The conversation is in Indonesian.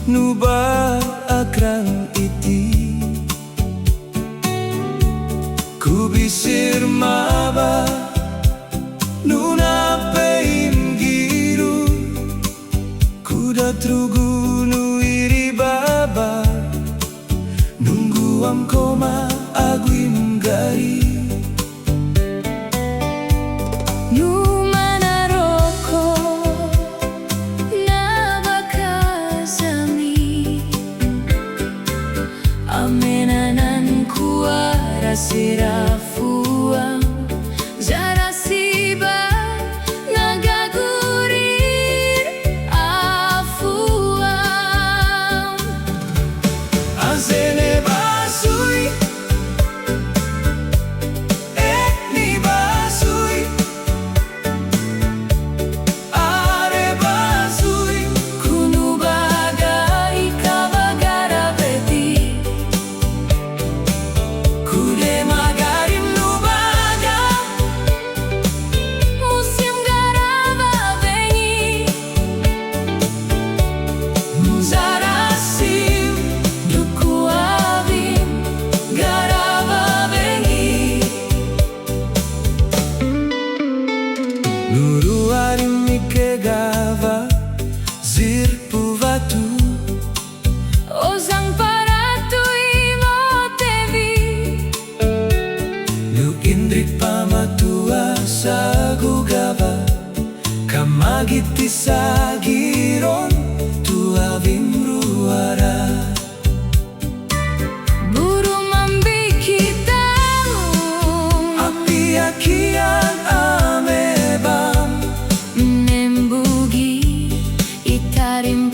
nubar akrang iti kubisir maba nuna peim giru kuda trugu nu iri baba nunggu am koma aguim gari Sirafuang Zara siba nagagurir afuang Azene basui ni basui Are basui Kunu bagai kabagara beti Kude magarim nubaga Musim garaba bengi Zarasim duku abim garaba bengi Nuru arim ike gava zirpu vatu Ozang paratu Indrik pamatua sagugaba kamagiti sagiron tuavim ruara burung ambikitamu api akian amebam nembugi itarim